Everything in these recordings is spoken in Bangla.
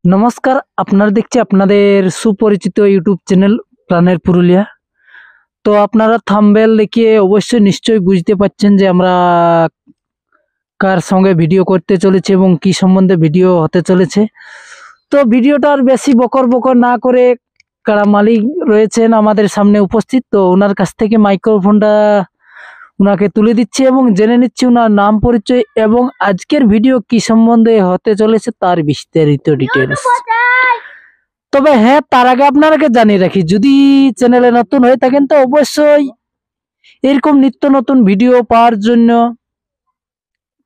নমস্কার, আপনারা দেখছি আপনাদের সুপরিচিত ইউটিউব চ্যানেল প্রাণের পুরুলিয়া। তো আপনারা থাম্বনেল দেখে অবশ্যই নিশ্চয়ই বুঝতে পারছেন যে আমরা কার সঙ্গে ভিডিও করতে চলেছি এবং কি সম্বন্ধে ভিডিও হতে চলেছে। তো ভিডিওটা আর বেশি বকর বকর না করে কারা মালিক রয়েছেন আমাদের সামনে উপস্থিত, তো ওনার কাছ থেকে মাইক্রোফোনটা ওনাকে তুলে দিচ্ছি এবং জেনে নিচ্ছি ওনার নাম পরিচয় এবং আজকের ভিডিও কি সম্বন্ধে হতে চলেছে তার বিস্তারিত ডিটেলস। তবে হ্যাঁ, তার আগে আপনারাকে জানিয়ে রাখি, যদি চ্যানেলে নতুন হয়ে থাকেন তো অবশ্যই এরকম নিত্য নতুন ভিডিও পাওয়ার জন্য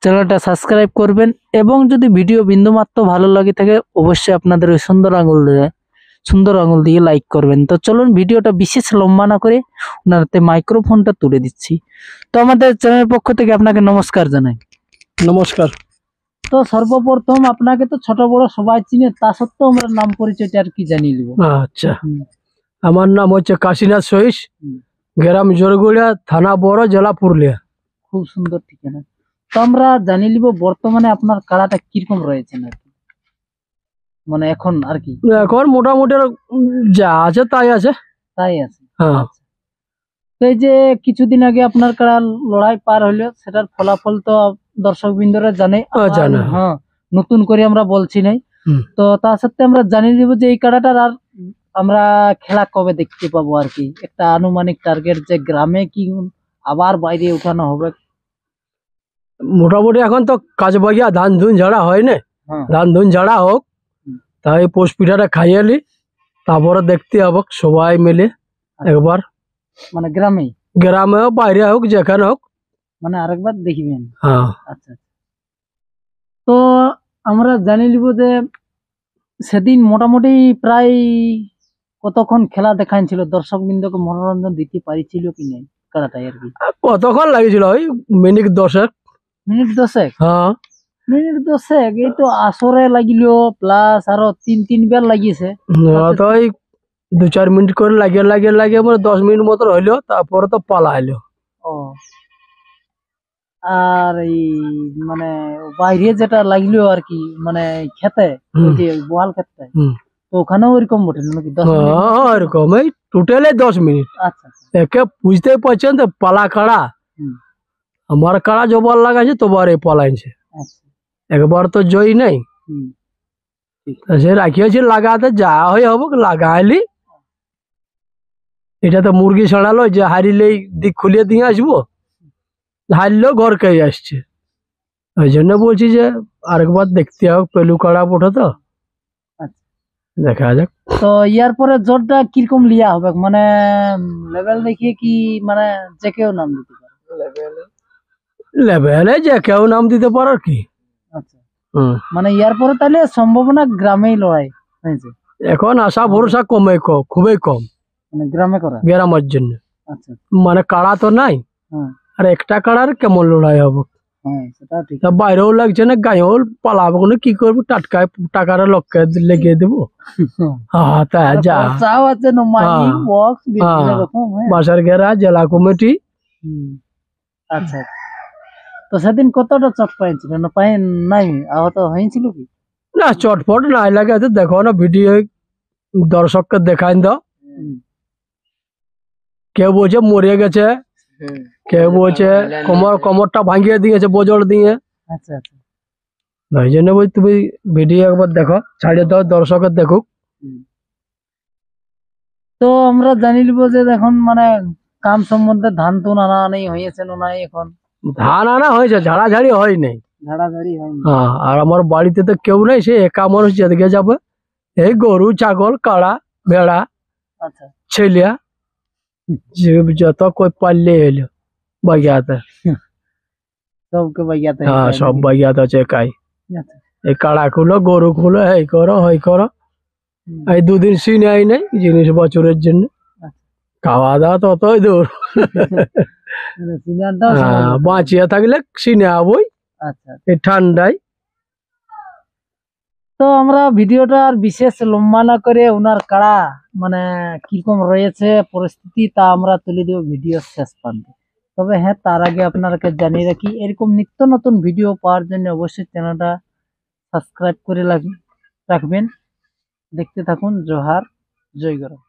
চ্যানেলটা সাবস্ক্রাইব করবেন এবং যদি ভিডিও বিন্দুমাত্র ভালো লাগে থাকে অবশ্যই আপনাদের ওই সুন্দর আঙুল দিয়ে লাইক করবেন। তো চলুন ভিডিওটা বিশেষ লম্বা না করে ওনার হাতে মাইক্রোফোনটা তুলে দিচ্ছি। তো আমাদের চ্যানেলের পক্ষ থেকে আপনাকে নমস্কার জানাই। নমস্কার। তো সর্বপ্রথম আপনাকে তো ছোট বড় সবাই চিনে, তা সত্ত্বেও আমরা নাম পরিচয়টা আর কি জানিয়ে নেব। আচ্ছা, আমার নাম হচ্ছে কাশীনাথ সহিস, গ্রাম জোরগুড়িয়া, থানা বড়, জেলা পুরুলিয়া। খুব সুন্দর ঠিকানা। তো আমরা জানিয়ে নিব বর্তমানে আপনার কাড়াটা কিরকম রয়েছে আর কি, মানে এখন আর কি। এখন মোটামুটি যা আছে তাই আছে। তাই আছে। হ্যাঁ। আচ্ছা। তো এই যে কিছুদিন আগে আপনার কাড়া লড়াই পার হলো, সেটার ফলাফল তো দর্শক বিন্দুরা জানে। জানে। হ্যাঁ, নতুন করে আমরা বলছি নাই। তো তা সত্ত্বে আমরা জানিয়ে দিব যে এই কাড়াটার আর আমরা খেলা কবে দেখতে পাবো আর কি, একটা আনুমানিক টার্গেট যে গ্রামে কি আবার বাইরে উঠানো হবে। মোটামুটি এখন তো কাজ বাগিয়া ধান ধুন ঝাড়া হয় না। ধান ধুন ঝাড়া হোক, তাই পোষ পিঠাটা খাইয়ে নি, তারপরে দেখতে হবে সবাই মিলে একবার, মানে গ্রামে হোক বাইরে হোক যেখানে হোক, মানে আরেকবার দেখবেন। হ্যাঁ। আচ্ছা, তো আমরা জানিয়ে নিব যে সেদিন মোটামুটি প্রায় কতক্ষণ খেলা দেখাইছিল, দর্শক বিন্দুকে মনোরঞ্জন দিতে পারিছিল কি নাই কাড়াটাই আর কি। কতক্ষণ লাগিয়েছিল? ওই মিনিট 10। মিনিট 10। হ্যাঁ, মিনিট 10। এই তো আসরে লাগিল প্লাস আরো তিনবার লাগিয়েছে। তো ওই 2-4 মিনিট করে লাগিয়ে লাগিয়ে লাগিয়ে মানে 10 মিনিট মতো হইলো, তারপরে তো পালা হইলো। ও, আর এই মানে বাইরে যেটা লাগলো আর কি, মানে খেতে, ওই যে বোয়াল খেতে, তো ওখানেও ওইরকম বটে নাকি 10 মিনিট? এরকম এই টোটালে 10 মিনিট। আচ্ছা, একে বুঝতেই পারছেন তো, পালা কাড়া। আমার কাড়া জবার লাগাইছে তোবার এই পালাইছে, একবার তো জয়ী নাই। সে রাখিয়েছি লাগাতে, যা হয়ে হবে লাগাইলি। এটা তো মুরগি ছাড়ালো যে হারিলেই দিক খুলিয়ে দিয়ে আসবো, হারলেও ঘরকে আসছে। ওই জন্য বলছি যে আরেকবার দেখতে হবে, পেলু কাড়া পোঠা তো, দেখা যাক। তো ইয়ার পরে জোরটা কিরকম লিয়া হবে, মানে লেভেল দেখিয়ে কি, মানে যে কেউ নাম দিতে পারে? লেভেলে যে কেউ নাম দিতে পারো কি। আচ্ছা, মানে ইয়ার পরে তাহলে সম্ভাবনা গ্রামেই লড়াই হয়েছে এখন আশা ভরসা খুবই কম, মানে গ্রামে করা, গ্রামের জন্য। আচ্ছা, মানে কাড়া তো নাই, আর একটা কাড়ার কেমন লড়াই হবে? সেটা ঠিক। বাইরেও লাগছে না, গায়েও পালাবো না, কি করবো? টাটকায় টাকাটা লক্ষ্যে লেগে দেবো। হ্যাঁ, তা যা আছে না, মাইক বক্স বিভিন্ন রকম। বাসার ঘেরা জেলা কমিটি। আচ্ছা, তো সেদিন কতটা চট পাইছিল না পাই নাই, আহত হয়েছিল কি না? চটপট নাই লাগে, দেখো না ভিডিও, দর্শককে দেখাই দাও। কেউ বলছে মরে গেছে, কেউ বলছে কোমরটা ভাঙিয়ে দিয়েছে বোজড় দিয়ে। আচ্ছা, আচ্ছা, ওই জন্য বলছি তুমি ভিডিও একবার দেখো, ছাড়িয়ে দাও, দর্শকের দেখুক। তো আমরা জানি নিব যে এখন মানে কাম সম্বন্ধে ধান তো আনা নেই হয়েছে না নাই, এখন ধান আনা হয়েছে, ঝাড়াঝাড়ি হয় নাই। ঝাড়াঝাড়ি হয়নি। হ্যাঁ, আর আমার বাড়িতে তো কেউ নেই, সে একা মানুষ যেদিকে যাবে, এই গরু ছাগল কাড়া ভেড়া, আচ্ছা, ছেলিয়া যত কই পারলে এলো বাগিয়াতে। সবকে বাগিয়াতে। হ্যাঁ, সব বাগিয়াতে আছে একাই। এই কাড়া খুলো, গরু খুলো, এই করো হই করো। এই 2 দিন সিনে আই নাই জিনিস বছরের জন্য, খাওয়া দাওয়া ততই দূর। বাঁচিয়ে থাকলে সিনে আবই এই ঠান্ডায়। তো আমরা ভিডিওটা আর বিশেষ লম্বা না করে ওনার কাড়া মানে কিরকম রয়েছে পরিস্থিতি তা আমরা তুলে দেব ভিডিও শেষ প্রান্তে। তবে হ্যাঁ, তার আগে আপনাকে জানিয়ে রাখি, এরকম নিত্য নতুন ভিডিও পাওয়ার জন্য অবশ্যই চ্যানেলটা সাবস্ক্রাইব করে রাখবেন দেখতে থাকুন। জোহার, জয় গরম।